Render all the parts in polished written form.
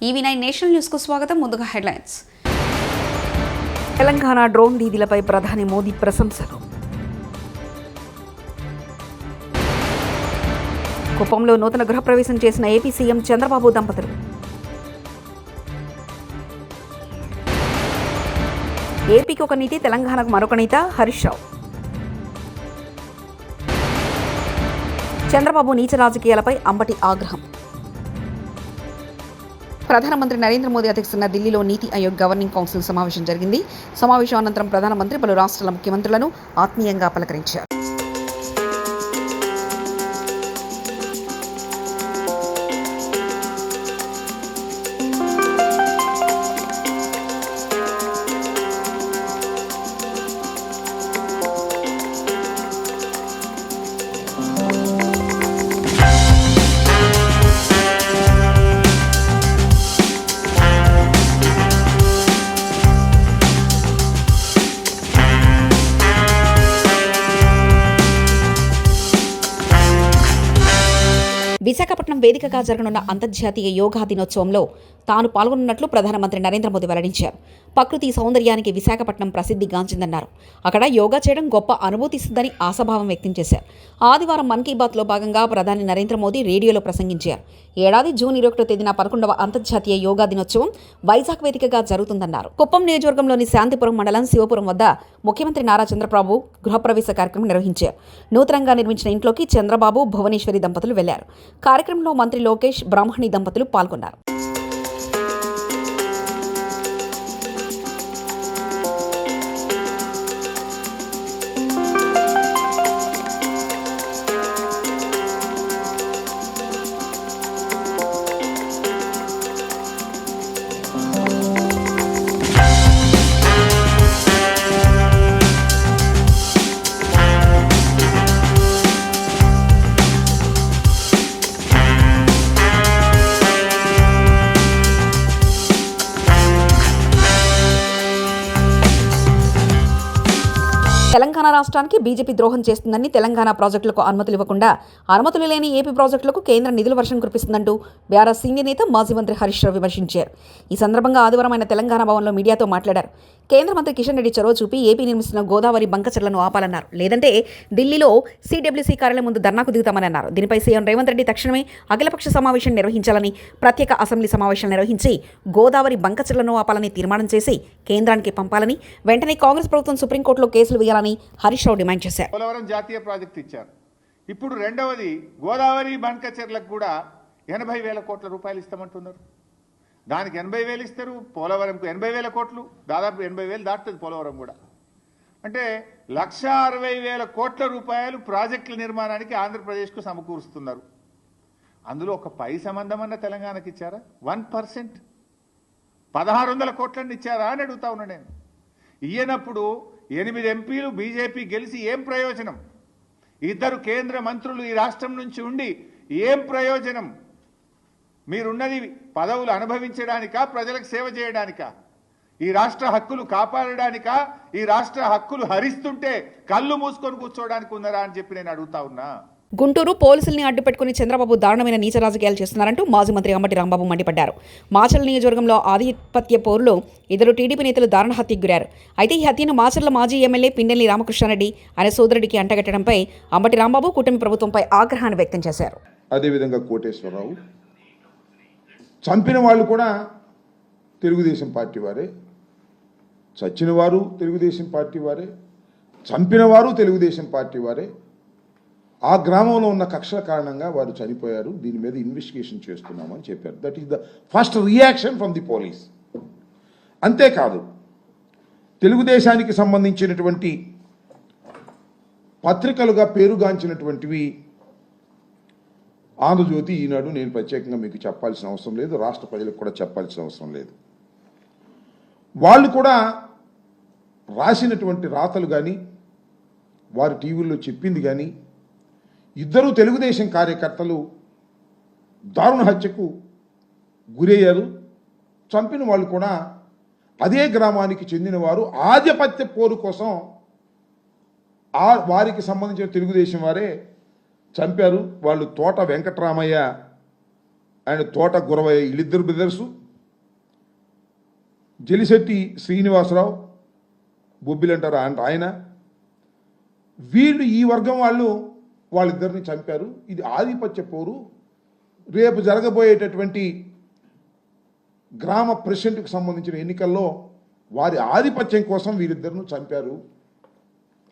EV9 national news కు స్వాగతం. ముందుగా హెడ్లైన్స్. తెలంగాణ డ్రోన్ దీదీలపై ప్రధాని మోదీ ప్రశంసలు. కుప్పంలో నూతన గృహప్రవేశం చేసిన ఏపీ సీఎం చంద్రబాబు దంపతులు. ఏపీకి ఒక నీతి, తెలంగాణకు మరొక నీత హరీష్ రావు. చంద్రబాబు నీచ రాజకీయాలపై అంబటి ఆగ్రహం. ప్రధానమంత్రి నరేంద్ర మోదీ అధ్యక్షతన ఢిల్లీలో నీతి ఆయోగ్ గవర్నింగ్ కౌన్సిల్ సమావేశం జరిగింది. సమావేశం అనంతరం ప్రధానమంత్రి పలు రాష్ట్రాల ముఖ్యమంత్రులను ఆత్మీయంగా పలకరించారు. విశాఖపట్నం వేదికగా జరగనున్న అంతర్జాతీయ యోగా దినోత్సవంలో తాను పాల్గొన్నట్లు ప్రధానమంత్రి నరేంద్ర మోదీ వెల్లడించారు. ప్రకృతి సౌందర్యానికి విశాఖపట్నం ప్రసిద్ధిగాంచిందన్నారు. అక్కడ యోగా చేయడం గొప్ప అనుభూతి ఇస్తుందని ఆశాభావం వ్యక్తం చేశారు. ఆదివారం మన్ కీ బాత్లో భాగంగా ప్రధాని నరేంద్ర మోదీ రేడియోలో ప్రసంగించారు. ఏడాది జూన్ 21వ తేదీన 11వ అంతర్జాతీయ యోగా దినోత్సవం వైజాగ్ వేదికగా జరుగుతుందన్నారు. కుప్పం నియోజకవర్గంలోని శాంతిపురం మండలం శివపురం వద్ద ముఖ్యమంత్రి నారా చంద్రబాబు గృహప్రవేశ కార్యక్రమం నిర్వహించారు. నూతనంగా నిర్మించిన ఇంట్లోకి చంద్రబాబు, భువనేశ్వరి దంపతులు వెళ్లారు. కార్యక్రమంలో మంత్రి లోకేష్, బ్రాహ్మణి దంపతులు పాల్గొన్నారు. తెలంగాణ రాష్ట్రానికి బీజేపీ ద్రోహం చేస్తుందని, తెలంగాణ ప్రాజెక్టులకు అనుమతులు ఇవ్వకుండా అనుమతులు లేని ఏపీ ప్రాజెక్టులకు కేంద్ర నిధుల వర్షం కురిపిస్తుందంటూ బీఆర్ఎస్ సీనియర్ నేత మాజీ మంత్రి హరీష్ రావు విమర్శించారు. ఈ సందర్భంగా ఆదివారం ఆయన తెలంగాణ భవన్లో మీడియాతో మాట్లాడారు. కేంద్ర మంత్రి కిషన్ రెడ్డి చొరవ చూపి ఏపీ నిర్మిస్తున్న గోదావరి బంకచెర్లను ఆపాలన్నారు. లేదంటే ఢిల్లీలో సిడబ్ల్యూసీ కార్యాలయం ముందు ధర్నాకు దిగుతామని అన్నారు. దీనిపై సీఎం రేవంత్ రెడ్డి తక్షణమే అఖిలపక్ష సమావేశం నిర్వహించాలని, ప్రత్యేక అసెంబ్లీ సమావేశాలు నిర్వహించి గోదావరి బంకచెర్లను ఆపాలని తీర్మానం చేసి కేంద్రానికి పంపాలని, వెంటనే కాంగ్రెస్ ప్రభుత్వం సుప్రీంకోర్టులో కేసులు వేయాలని హరీష్ రావు డిమాండ్ చేశారు. పోలవరం జాతీయ ప్రాజెక్టు ఇచ్చారు. ఇప్పుడు రెండవది గోదావరి బంకచెర్లకు కూడా 80,000 కోట్ల రూపాయలు ఇస్తామంటున్నారు. దానికి 80,000 ఇస్తారు, పోలవరంకు 80,000 కోట్లు, దాదాపు 80,000 దాటుతుంది పోలవరం కూడా. అంటే 1,60,000 కోట్ల రూపాయలు ప్రాజెక్టుల నిర్మాణానికి ఆంధ్రప్రదేశ్కు సమకూరుస్తున్నారు. అందులో ఒక పై సంబంధం అన్న తెలంగాణకి ఇచ్చారా? 1%, 1,600 కోట్లని ఇచ్చారా అని అడుగుతా ఉన్నా నేను. ఇయ్యనప్పుడు 8 ఎంపీలు బీజేపీ గెలిచి ఏం ప్రయోజనం? 2 కేంద్ర మంత్రులు ఈ రాష్ట్రం నుంచి ఉండి ఏం ప్రయోజనం? మీరున్నది పదవులు అనుభవించడానికా, ప్రజలకు సేవ చేయడానికా? ఈ రాష్ట్ర హక్కులు కాపాడడానికా? ఈ రాష్ట్ర హక్కులు హరిస్తుంటే కళ్ళు మూసుకొని కూర్చోవడానికి ఉన్నారా అని చెప్పి నేను అడుగుతా ఉన్నా. గుంటూరు పోలీసుల్ని అడ్డుపెట్టుకుని చంద్రబాబు దారుణమైన నీచ రాజకీయాలు చేస్తున్నారంటూ మాజీ మంత్రి అంబటి రాంబాబు మండిపడ్డారు. మాచర్ల నియోజకవర్గంలో ఆధిపత్య పోరులో 2 టీడీపీ నేతలు దారుణ హత్యకు గురారు. అయితే ఈ హత్యను మాచర్ల మాజీ ఎమ్మెల్యే పిండెల్లి రామకృష్ణారెడ్డి అనే సోదరుడికి అంటగట్టడంపై అంబటి రాంబాబు కూటమి ప్రభుత్వంపై ఆగ్రహాన్ని వ్యక్తం చేశారు. అదేవిధంగా కోటేశ్వరరావు చంపిన వాళ్ళు కూడా తెలుగుదేశం పార్టీ వారే, చచ్చిన వారు తెలుగుదేశం పార్టీ వారే, చంపిన వారు తెలుగుదేశం పార్టీ వారే. ఆ గ్రామంలో ఉన్న కక్షల కారణంగా వారు చనిపోయారు. దీని మీద ఇన్వెస్టిగేషన్ చేస్తున్నామని చెప్పారు. That is the first reaction from the police. అంతేకాదు, తెలుగుదేశానికి సంబంధించినటువంటి పత్రికలుగా పేరుగాంచినటువంటివి ఆంధ్రజ్యోతి, ఈనాడు, నేను ప్రత్యేకంగా మీకు చెప్పాల్సిన అవసరం లేదు, రాష్ట్ర ప్రజలకు కూడా చెప్పాల్సిన అవసరం లేదు. వాళ్ళు కూడా రాసినటువంటి రాతలు కానీ, వారి టీవీల్లో చెప్పింది కానీ, 2 తెలుగుదేశం కార్యకర్తలు దారుణ హత్యకు గురయ్యారు. చంపిన వాళ్ళు కూడా అదే గ్రామానికి చెందిన వారు. ఆధిపత్య పోరు కోసం వారికి సంబంధించిన తెలుగుదేశం వారే చంపారు. వాళ్ళు తోట వెంకటరామయ్య అండ్ తోట గురవయ్య, వీళ్ళిద్దరు బ్రదర్సు. జలిశెట్టి శ్రీనివాసరావు బొబ్బిలి అంటారు ఆయన, వీళ్ళు ఈ వర్గం వాళ్ళిద్దరిని చంపారు. ఇది ఆధిపత్య పోరు. రేపు జరగబోయేటటువంటి గ్రామ ప్రెసిడెంట్కి సంబంధించిన ఎన్నికల్లో వారి ఆధిపత్యం కోసం వీరిద్దరిని చంపారు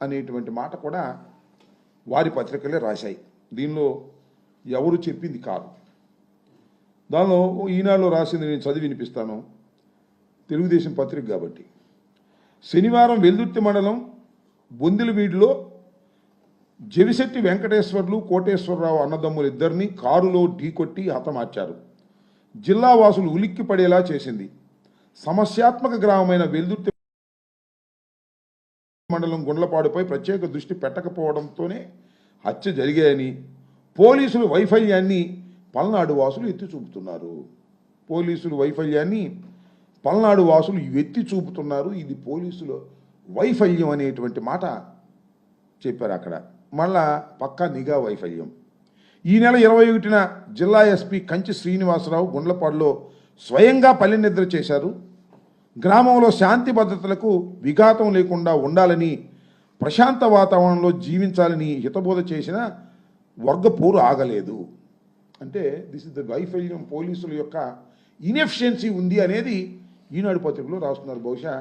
అనేటువంటి మాట కూడా వారి పత్రికలే రాశాయి. దీనిలో ఎవరు చెప్పింది కాదు. దానిలో ఈనాడులో రాసింది నేను చదివి వినిపిస్తాను, తెలుగుదేశం పత్రిక కాబట్టి. శనివారం వెల్దుర్తి మండలం బొందిలవీడిలో జవిశెట్టి వెంకటేశ్వర్లు కోటేశ్వరరావు అన్నదమ్ములు ఇద్దరిని కారులో ఢీకొట్టి హతమార్చారు. జిల్లా వాసులు ఉలిక్కి పడేలా చేసింది. సమస్యాత్మక గ్రామమైన వెల్దుర్తి మండలం గుండ్లపాడుపై ప్రత్యేక దృష్టి పెట్టకపోవడంతోనే హత్య జరిగాయని పోలీసులు వైఫల్యాన్ని పల్నాడు వాసులు ఎత్తి చూపుతున్నారు. పల్నాడు వాసులు ఎత్తి చూపుతున్నారు. ఇది పోలీసుల వైఫల్యం అనేటువంటి మాట చెప్పారు అక్కడ. మళ్ళా పక్కా నిఘా వైఫల్యం. ఈ నెల 21న జిల్లా ఎస్పీ కంచి శ్రీనివాసరావు గుండ్లపాడులో స్వయంగా పల్లె నిద్ర చేశారు. గ్రామంలో శాంతి భద్రతలకు విఘాతం లేకుండా ఉండాలని, ప్రశాంత వాతావరణంలో జీవించాలని హితబోధ చేసిన వర్గ పోరు ఆగలేదు. అంటే దిస్ ఇస్ ద వైఫల్యం, పోలీసుల యొక్క ఇన్ఎఫిషియన్సీ ఉంది అనేది ఈనాడు పత్రికలో రాస్తున్నారు. బహుశా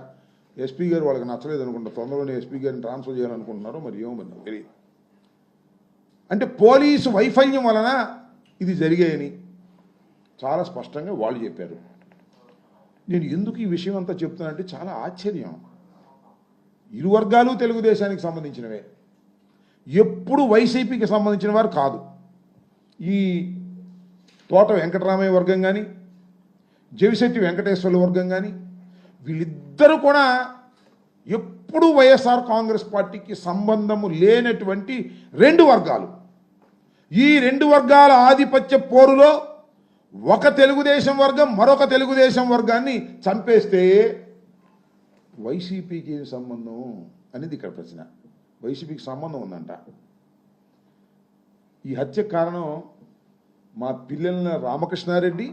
ఎస్పీ గారు వాళ్ళకి నచ్చలేదు అనుకుంటా, తొందరలోనే ఎస్పీ గారిని ట్రాన్స్ఫర్ చేయాలనుకుంటున్నారో మరి ఏమో తెలియదు. అంటే పోలీసు వైఫల్యం వలన ఇది జరిగాయని చాలా స్పష్టంగా వాళ్ళు చెప్పారు. నేను ఎందుకు ఈ విషయం అంతా చెప్తున్నానంటే చాలా ఆశ్చర్యం. ఇరు వర్గాలు తెలుగుదేశానికి సంబంధించినవే, ఎప్పుడు వైసీపీకి సంబంధించిన వారు కాదు. ఈ తోట వెంకటరామయ్య వర్గం కానీ, జవిశెట్టి వెంకటేశ్వర్ల వర్గం కానీ, వీళ్ళిద్దరూ కూడా ఎప్పుడు వైఎస్ఆర్ కాంగ్రెస్ పార్టీకి సంబంధము లేనటువంటి రెండు వర్గాలు. ఈ రెండు వర్గాల ఆధిపత్య పోరులో ఒక తెలుగుదేశం వర్గం మరొక తెలుగుదేశం వర్గాన్ని చంపేస్తే వైసీపీకి ఏం సంబంధం అనేది ఇక్కడ ప్రశ్న. వైసీపీకి సంబంధం ఉందంట. ఈ హత్యకు కారణం మా పిల్లల రామకృష్ణారెడ్డి,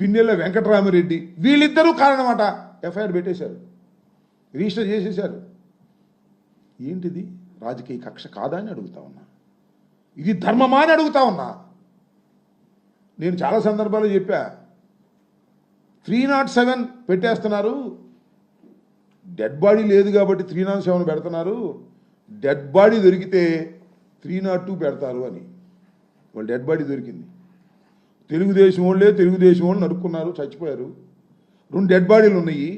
పిన్నెల వెంకటరామిరెడ్డి, వీళ్ళిద్దరూ కారణమట. ఎఫ్ఐఆర్ పెట్టేశారు, రిజిస్టర్ చేసేశారు. ఏంటిది? రాజకీయ కక్ష కాదా అని అడుగుతా ఉన్నా. ఇది ధర్మమా అని అడుగుతా ఉన్నా. నేను చాలా సందర్భాలు చెప్పా, 307 పెట్టేస్తున్నారు, డెడ్ బాడీ లేదు కాబట్టి 307 పెడుతున్నారు, డెడ్ బాడీ దొరికితే 302 పెడతారు అని. వాళ్ళు డెడ్ బాడీ దొరికింది, తెలుగుదేశం వాళ్ళు నరుక్కున్నారు, చచ్చిపోయారు. 2 డెడ్ బాడీలు ఉన్నాయి.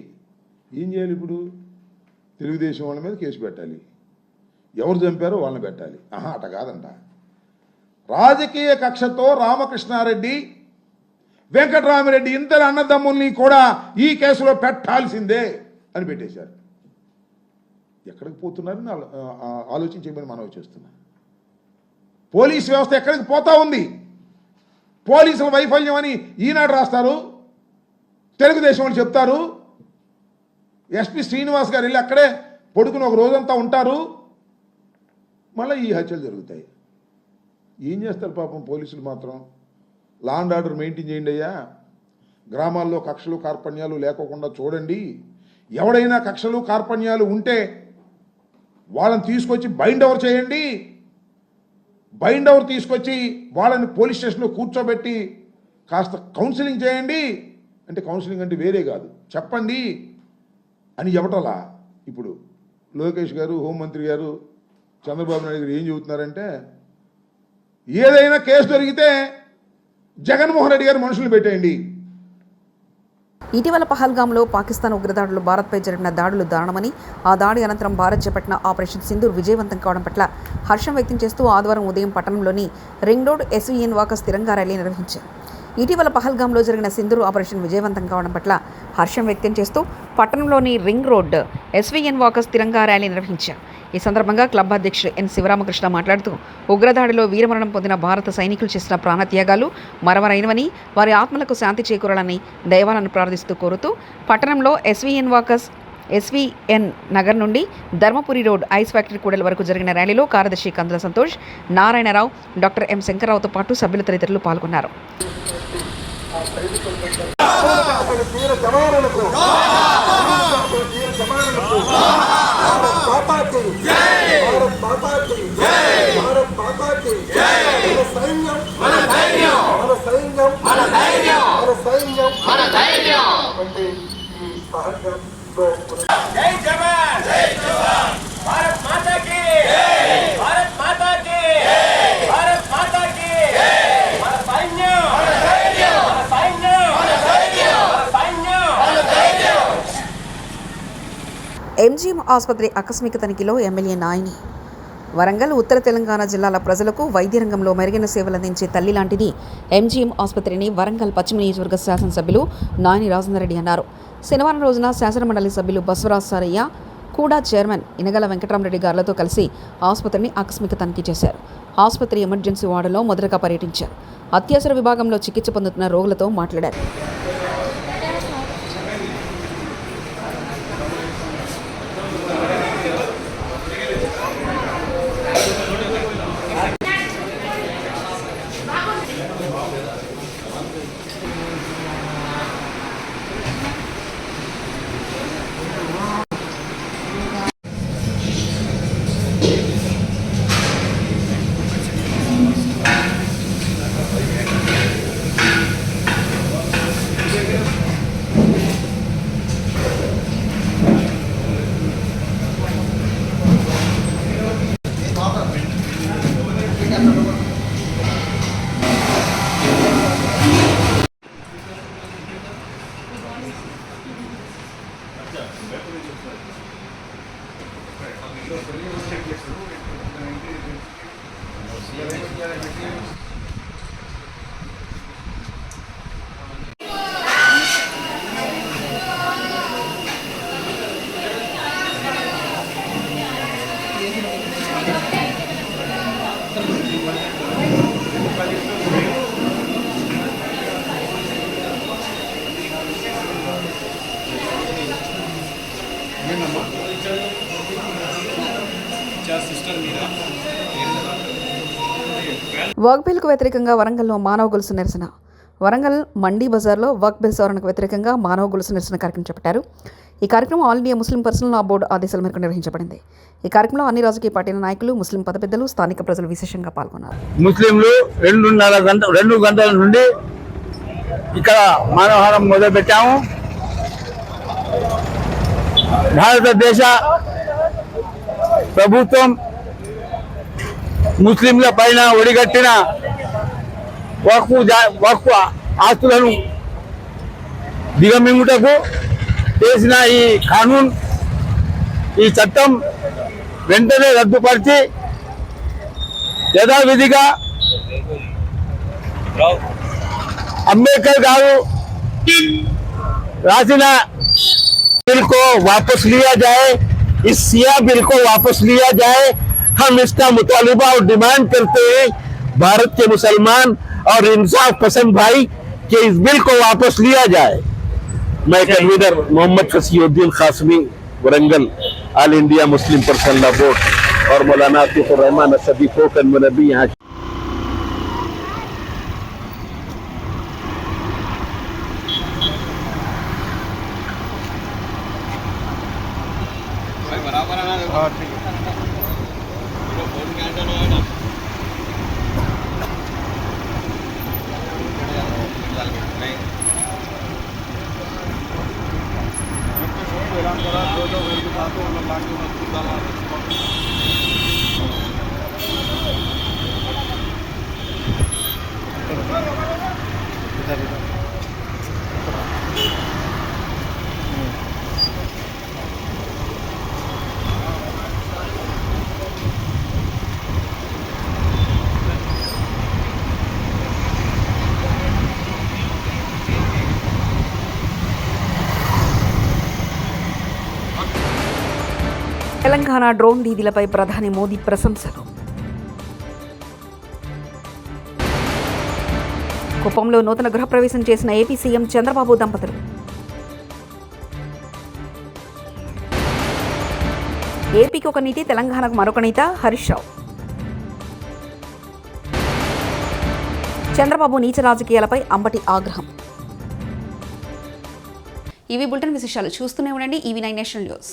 ఏం చేయాలి ఇప్పుడు? తెలుగుదేశం వాళ్ళ మీద కేసు పెట్టాలి, ఎవరు చంపారో వాళ్ళని పెట్టాలి. అట కాదంట, రాజకీయ కక్షతో రామకృష్ణారెడ్డి, వెంకటరామిరెడ్డి ఇద్దరు అన్నదమ్ముల్ని కూడా ఈ కేసులో పెట్టాల్సిందే అని పెట్టేశారు. ఎక్కడికి పోతున్నారని ఆలోచించమని మనవి చేస్తున్నా. పోలీస్ వ్యవస్థ ఎక్కడికి పోతా ఉంది? పోలీసుల వైఫల్యం అని ఈనాడు రాస్తారు, తెలుగుదేశం వాళ్ళు చెప్తారు. ఎస్పీ శ్రీనివాస్ గారు వెళ్ళి అక్కడే పడుకుని ఒక రోజంతా ఉంటారు, మళ్ళీ ఈ హత్యలు జరుగుతాయి. ఏం చేస్తారు పాపం పోలీసులు మాత్రం? లా అండ్ ఆర్డర్ మెయింటైన్ చేయండి అయ్యా, గ్రామాల్లో కక్షలు కార్పణ్యాలు లేకోకుండా చూడండి. ఎవడైనా కక్షలు కార్పణ్యాలు ఉంటే వాళ్ళని తీసుకొచ్చి బైండ్ ఓవర్ చేయండి. బైండ్ ఓవర్ తీసుకొచ్చి వాళ్ళని పోలీస్ స్టేషన్లో కూర్చోబెట్టి కాస్త కౌన్సిలింగ్ చేయండి. అంటే కౌన్సిలింగ్ అంటే వేరే కాదు, చెప్పండి అని చెప్పటలా. ఇప్పుడు లోకేష్ గారు, హోంమంత్రి గారు, చంద్రబాబు నాయుడు గారు ఏం చెబుతున్నారంటే, ఏదైనా కేసు దొరికితే జగన్మోహన్ రెడ్డి గారు మనుషులు పెట్టేయండి. ఇటీవల పహల్గామ్లో పాకిస్తాన్ ఉగ్రదాడులు భారత్పై జరిగిన దాడులు దారుణమని, ఆ దాడి అనంతరం భారత్ చేపట్టిన ఆపరేషన్ సింధూర్ విజయవంతం కావడం పట్ల హర్షం వ్యక్తం చేస్తూ ఆదివారం ఉదయం పట్టణంలోని రింగ్ రోడ్ ఎస్వీఎన్ వాకర్స్ తిరంగా ర్యాలీ నిర్వహించారు. ఇటీవల పహల్గామ్లో జరిగిన సింధూర్ ఆపరేషన్ విజయవంతం కావడం పట్ల హర్షం వ్యక్తం చేస్తూ పట్టణంలోని రింగ్ రోడ్ ఎస్వీఎన్ వాకర్స్ తిరంగా ర్యాలీ నిర్వహించారు. ఈ సందర్భంగా క్లబ్ అధ్యక్షుడు ఎన్ శివరామకృష్ణ మాట్లాడుతూ, ఉగ్రదాడిలో వీరమరణం పొందిన భారత సైనికులు చేసిన ప్రాణత్యాగాలు మరవరైనవని, వారి ఆత్మలకు శాంతి చేకూరాలని దైవాలను ప్రార్థిస్తూ కోరుతూ పట్టణంలో ఎస్వీఎన్ వాకర్స్ ఎస్వీఎన్ నగర్ నుండి ధర్మపురి రోడ్ ఐస్ ఫ్యాక్టరీ కూడలి వరకు జరిగిన ర్యాలీలో కార్యదర్శి కందుల సంతోష్, నారాయణరావు, డాక్టర్ ఎం శంకర్రావుతో పాటు సభ్యులు తదితరులు పాల్గొన్నారు. वीर जवानों को भारत माता की जय, भारत माता की जय, भारत माता की जय। మన సైన్యం మన ధైర్యం, మన సైన్యం మన ధైర్యం, మన సైన్యం మన ధైర్యం అంటే ఈ సహజంలో జై జవాన్, జై జవాన్, భారత్ మాతా की జై, భారత్ మాతా की జై, భారత్ మాతా की జై। మన సైన్యం మన ధైర్యం, మన సైన్యం మన ధైర్యం, మన సైన్యం మన ధైర్యం। ఎంజీఎం ఆసుపత్రి ఆకస్మిక తనిఖీలో ఎమ్మెల్యే నాయని. వరంగల్ ఉత్తర తెలంగాణ జిల్లాల ప్రజలకు వైద్య రంగంలో మెరుగైన సేవలందించే తల్లి లాంటిది ఎంజీఎం ఆసుపత్రిని వరంగల్ పశ్చిమ నియోజకవర్గ శాసనసభ్యులు నాయని రాజేందర్ రెడ్డి అన్నారు. శనివారం రోజున శాసనమండలి సభ్యులు బసవరాజ్ సారయ్య, కూడా చైర్మన్ ఇనగల వెంకటరామరెడ్డి గారులతో కలిసి ఆసుపత్రిని ఆకస్మిక తనిఖీ చేశారు. ఆసుపత్రి ఎమర్జెన్సీ వార్డులో మొదటగా పర్యటించారు. అత్యవసర విభాగంలో చికిత్స పొందుతున్న రోగులతో మాట్లాడారు. వర్క్ బిల్కు వ్యతిరేకంగా వరంగల్లో మానవ గొలుసు నిరసన. వరంగల్ మండీ బజార్లో వర్క్ బిల్ సవరణకు వ్యతిరేకంగా మానవ గొలుసు నిరసన కార్యక్రమం చేపట్టారు. ఈ కార్యక్రమం ఆల్ ఇండియా ముస్లిం పర్సనల్ లా బోర్డు ఆదేశాల మేరకు నిర్వహించబడింది. ఈ కార్యక్రమంలో అన్ని రాజకీయ పార్టీల నాయకులు, ముస్లిం పద పెద్దలు, స్థానిక ప్రజలు విశేషంగా పాల్గొన్నారు. ముస్లింలు 2 గంటల నుండి ఇక్కడ మానవహారం మొదలుపెట్టాము. భారతదేశ ప్రభుత్వం ముస్లింల పైన ఒడిగట్టిన వక్ఫ్ ఆస్తులను దిగమింగుటకు చేసిన ఈ కానూన్, ఈ చట్టం వెంటనే రద్దుపరిచి యథావిధిగా అంబేద్కర్ గారు రాసిన बिल को वापस लिया जाए, इस सिया बिल को वापस लिया जाए। हम इसका मुतालिबा और डिमांड करते हैं भारत के मुसलमान और इंसाफ पसंद भाई कि इस बिल को वापस लिया जाए। मैं convener Mohammed Fasiuddin Qasmi, Warangal, all India Muslim personal law board और मौलाना अतीकुर रहमान असदी फोकन मनबी यहाँ తెలంగాణ డ్రోన్ దీదీలపై ప్రధాని మోదీ ప్రశంసలు. కుప్పంలో నూతన గృహప్రవేశం చేసిన ఏపీ సీఎం చంద్రబాబు దంపతులు. ఏపీకి ఒక నీతి, తెలంగాణకు మరొక నేత హరీష్ రావు. చంద్రబాబు నీచ రాజకీయాలపై అంబటి ఆగ్రహం. ఇవి బులెటిన్ విశేషాలు. చూస్తూనే ఉండండి EV9 నేషనల్ న్యూస్.